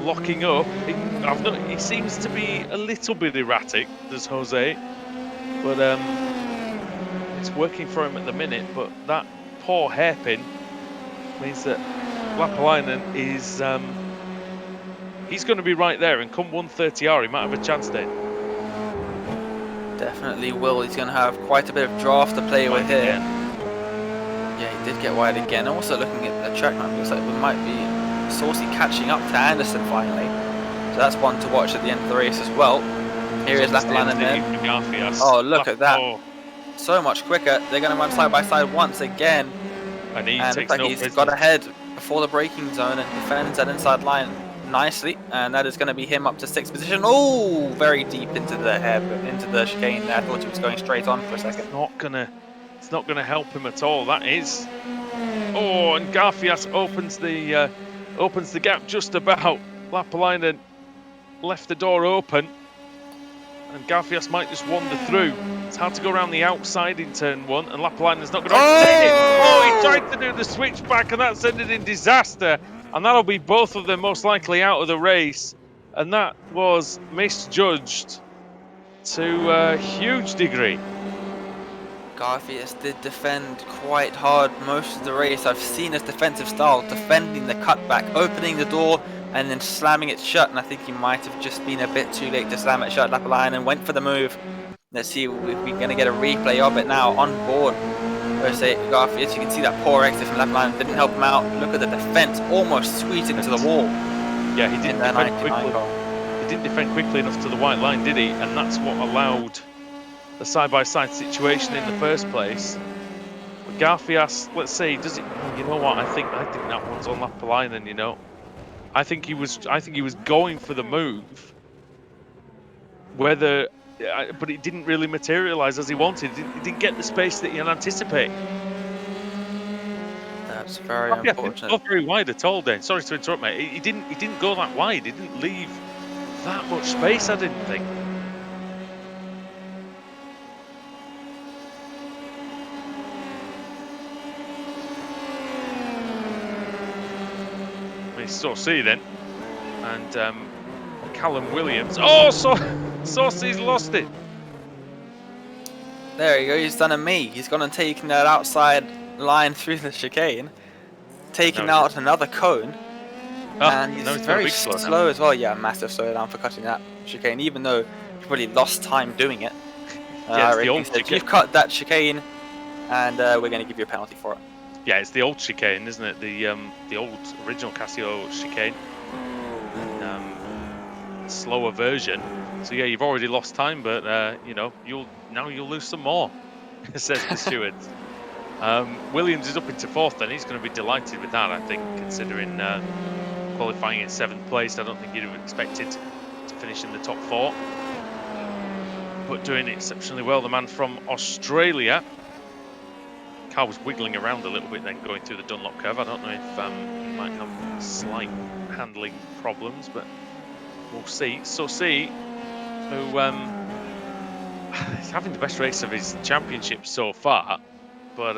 Locking up. He seems to be a little bit erratic, does Jose, but it's working for him at the minute. But that poor hairpin means that Lapalainen is he's going to be right there, and come 130R he might have a chance then. Definitely will. He's going to have quite a bit of draft to play with here. Yeah, he did get wide again. Also looking at the track map, looks like we might be Saucy catching up to Anderson finally, so that's one to watch at the end of the race as well. Here is Lapalainen then. Oh, look at that. So much quicker. They're going to run side by side once again, and he looks like he's got ahead before the braking zone and defends that inside line nicely, and that is going to be him up to 6th position. Oh, very deep into the chicane there. I thought he was going straight on for a second. It's not gonna help him at all. That is. Oh, and Garfias opens the gap just about. Lapalainen left the door open, and Garfias might just wander through. It's hard to go around the outside in turn 1, and Lapalainen's not going to extend it. Oh, he tried to do the switchback, and that's ended in disaster. And that'll be both of them most likely out of the race. And that was misjudged to a huge degree. Garfias did defend quite hard most of the race. I've seen his defensive style, defending the cutback, opening the door, and then slamming it shut. And I think he might have just been a bit too late to slam it shut. Lapalainen went for the move. Let's see if we're going to get a replay of it now on board Jose Garfield, as you can see, that poor exit from left line didn't help him out. Look at the defense, almost squeezed into the wall. Yeah, he didn't in the defend 99 quickly. car. He didn't defend quickly enough to the white line, did he? And that's what allowed the side-by-side situation in the first place. But Garfias, let's say, does it? You know what? I think that one's on Lapalainen. You know, I think he was going for the move. But it didn't really materialize as he wanted. He didn't get the space that he had anticipated. That's very Garfias didn't unfortunate. go very wide at all. Then, sorry to interrupt, mate. He didn't go that wide. He didn't leave that much space. I didn't think. It's Saucy then, and Callum Williams. Oh, Saucy's lost it. There you go. He's done a me. He's gone and taken that outside line through the chicane, taking out another cone, and he's very slow as well. Yeah, massive slowdown for cutting that chicane, even though he probably lost time doing it. Yeah, it's the old chicane. You've cut that chicane, and we're going to give you a penalty for it. Yeah, it's the old chicane, isn't it? The old original Casio chicane, slower version. So yeah, you've already lost time, but you know, you'll lose some more, says the steward. Williams is up into fourth, then he's going to be delighted with that. I think, considering qualifying in 7th place, I don't think he'd have expected to finish in the top 4. But doing exceptionally well, the man from Australia. Car was wiggling around a little bit then going through the Dunlop curve. I don't know if he might have slight handling problems, but we'll see. Saucy, who is having the best race of his championship so far, but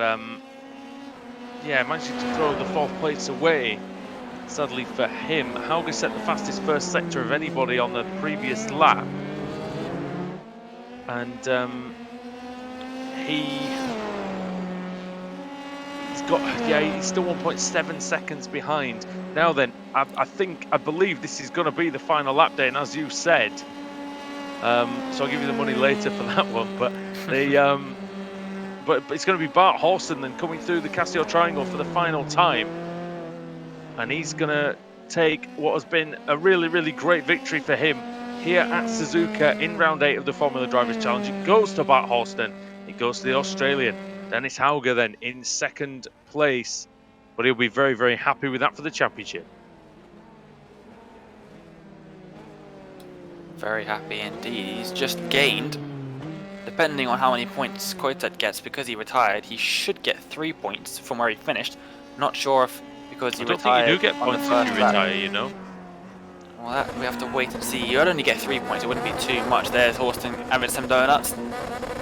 yeah, managing to throw the 4th place away. Sadly for him, Hauger set the fastest first sector of anybody on the previous lap, and he's still 1.7 seconds behind. Now then, I believe this is going to be the final lap day, and as you said, so I'll give you the money later for that one. But but it's going to be Bart Horston then coming through the Casio Triangle for the final time, and he's going to take what has been a really, really great victory for him here at Suzuka in round 8 of the Formula Drivers Challenge. It goes to Bart Horston. It goes to the Australian. Dennis Hauger then in 2nd place, but he'll be very, very happy with that for the championship. Very happy indeed. He's just gained, depending on how many points Koitet gets, because he retired, he should get 3 points from where he finished. Not sure if because he retired. I don't think you do get points if you retire, you know. Well, we have to wait and see. You'd only get 3 points. It wouldn't be too much. There's Horston having some donuts.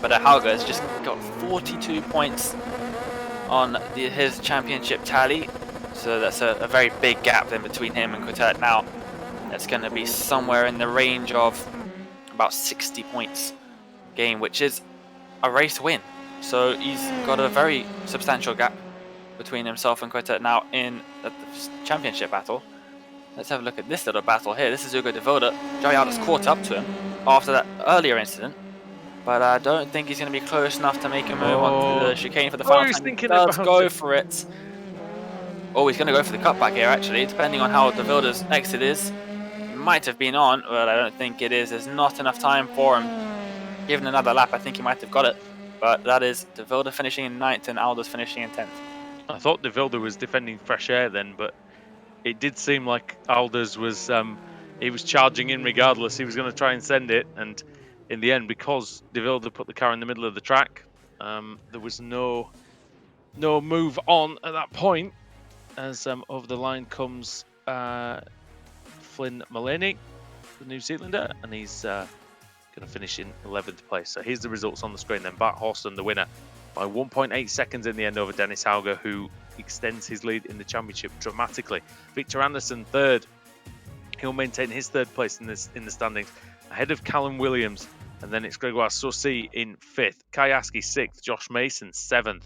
But Hauger has just got 42 points on his championship tally. So that's a very big gap then between him and Koitet. Now, that's going to be somewhere in the range of about 60 points game, which is a race win. So he's got a very substantial gap between himself and Koitet now in the championship battle. Let's have a look at this little battle here. This is Ugo de Vilde. Joey Alder's caught up to him after that earlier incident, but I don't think he's going to be close enough to make a move onto the chicane for the final time. He does go for it. Oh, he's going to go for the cutback here, actually, depending on how de Vilde's exit is. It might have been on, but I don't think it is. There's not enough time for him. Given another lap, I think he might have got it, but that is de Vilde finishing in 9th and Alder's finishing in 10th. I thought de Vilde was defending fresh air then, but it did seem like Alders was he was charging in regardless. He was going to try and send it, and in the end, because de Vilde put the car in the middle of the track, there was no move on at that point. As over the line comes Flynn Mullaney, the New Zealander, and he's going to finish in 11th place. So here's the results on the screen then. Bart Horston, the winner, by 1.8 seconds in the end over Dennis Hauger, who extends his lead in the championship dramatically. Victor Anderson, 3rd. He'll maintain his 3rd place in the standings, ahead of Callum Williams, and then it's Gregoire Saucy in 5th. Kayaski 6th. Josh Mason 7th.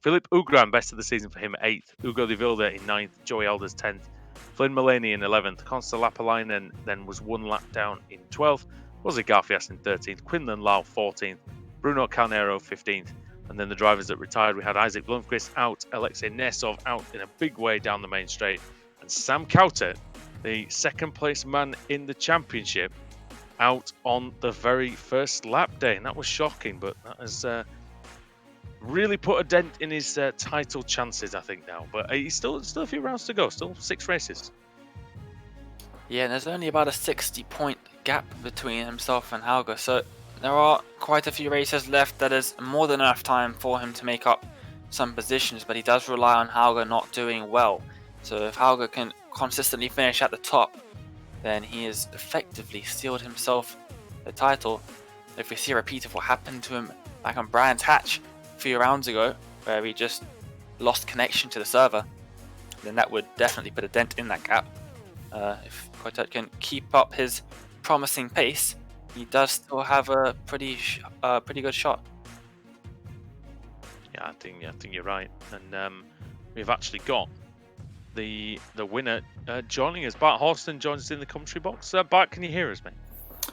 Philip Ugran, best of the season for him, 8th. Ugo de Vilde in 9th. Joey Alders 10th. Flynn Mullaney in 11th. Consta Lapalainen then was 1 lap down in 12th. Jose Garfias in 13th. Quinlan Lau 14th. Bruno Carnero 15th. And then the drivers that retired, we had Isaac Blomqvist out, Alexei Nesov out in a big way down the main straight, and Sam Cowtett, the second place man in the championship, out on the very first lap day. And that was shocking, but that has really put a dent in his title chances, I think, now. But he's still a few rounds to go, still 6 races. Yeah, and there's only about a 60-point gap between himself and Hauger, so there are quite a few races left. That is more than enough time for him to make up some positions, but he does rely on Hauger not doing well. So if Hauger can consistently finish at the top, then he has effectively sealed himself the title. If we see a repeat of what happened to him like on Brands Hatch a few rounds ago, where he just lost connection to the server, then that would definitely put a dent in that gap. If Cowtett can keep up his promising pace, he does still have a pretty good shot. Yeah, I think you're right. And we've actually got the winner joining us. Bart Horston joins us in the commentary box. Bart, can you hear us, mate?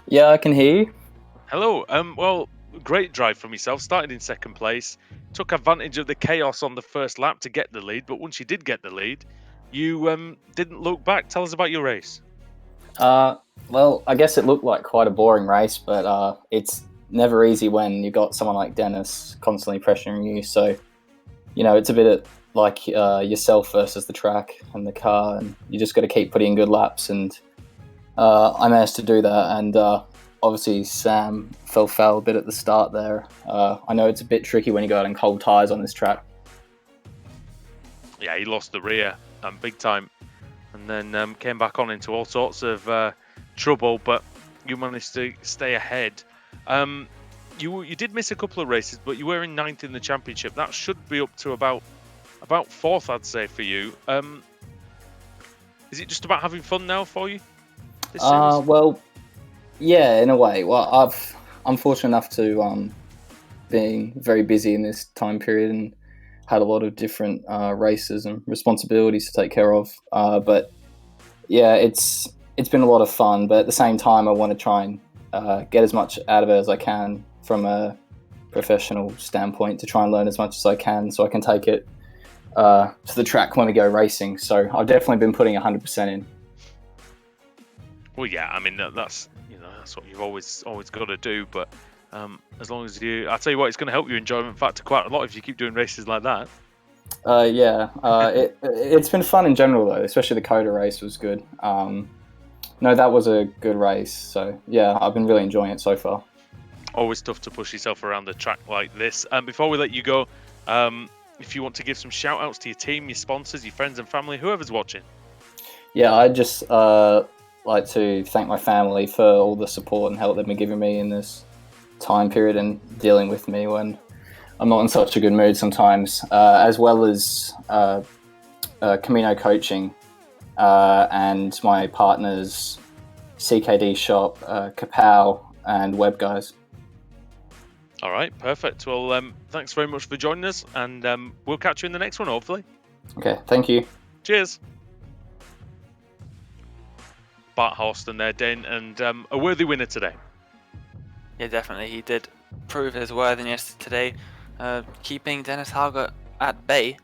Yeah, I can hear you. Hello. Well, great drive from yourself. Started in second place. Took advantage of the chaos on the first lap to get the lead. But once you did get the lead, you didn't look back. Tell us about your race. Well, I guess it looked like quite a boring race, but it's never easy when you got someone like Dennis constantly pressuring you. So, it's a bit like yourself versus the track and the car, and you just got to keep putting in good laps. And I managed to do that. And obviously, Sam fell foul a bit at the start there. I know it's a bit tricky when you go out in cold tyres on this track. Yeah, he lost the rear big time, and then came back on into all sorts of trouble, but you managed to stay ahead. You did miss a couple of races, but you were in 9th in the championship. That should be up to about 4th, I'd say, for you. Is it just about having fun now for you, this series? Well, yeah, in a way. Well, I'm fortunate enough to being very busy in this time period and had a lot of different races and responsibilities to take care of. But yeah, it's been a lot of fun. But at the same time, I want to try and get as much out of it as I can from a professional standpoint, to try and learn as much as I can so I can take it to the track when we go racing. So I've definitely been putting 100% in. Well, yeah, I mean that's what you've always got to do. But as long as I tell you what, it's going to help your enjoyment factor quite a lot if you keep doing races like that. Yeah, it's been fun in general though, especially the Coda race was good. No, that was a good race. So yeah, I've been really enjoying it so far. Always tough to push yourself around the track like this. Before we let you go, if you want to give some shout outs to your team, your sponsors, your friends and family, whoever's watching. Yeah, I'd just like to thank my family for all the support and help they've been giving me in this time period and dealing with me when I'm not in such a good mood sometimes, as well as Camino Coaching and my partners CKD Shop, Kapow and Web Guys. All right, perfect. Well, thanks very much for joining us, and we'll catch you in the next one, hopefully. Okay, thank you. Cheers. Bart Horston there, Dane, and a worthy winner today. Yeah, definitely. He did prove his worthiness today, keeping Dennis Hauger at bay.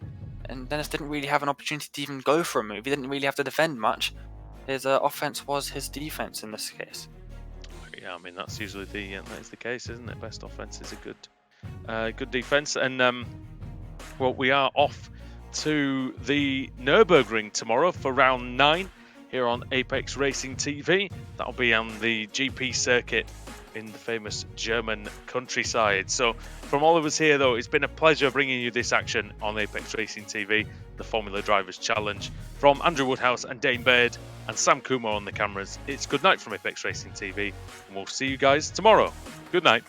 And Dennis didn't really have an opportunity to even go for a move. He didn't really have to defend much. His offense was his defense in this case. Yeah, I mean that's usually that is the case, isn't it? Best offense is a good defense. And well, we are off to the Nürburgring tomorrow for round 9 here on Apex Racing TV. That'll be on the GP circuit in the famous German countryside. So from all of us here, though, it's been a pleasure bringing you this action on Apex Racing TV, the Formula Drivers Challenge. From Andrew Woodhouse and Dane Baird and Sam Kumo on the cameras, it's good night from Apex Racing TV, and we'll see you guys tomorrow. Good night.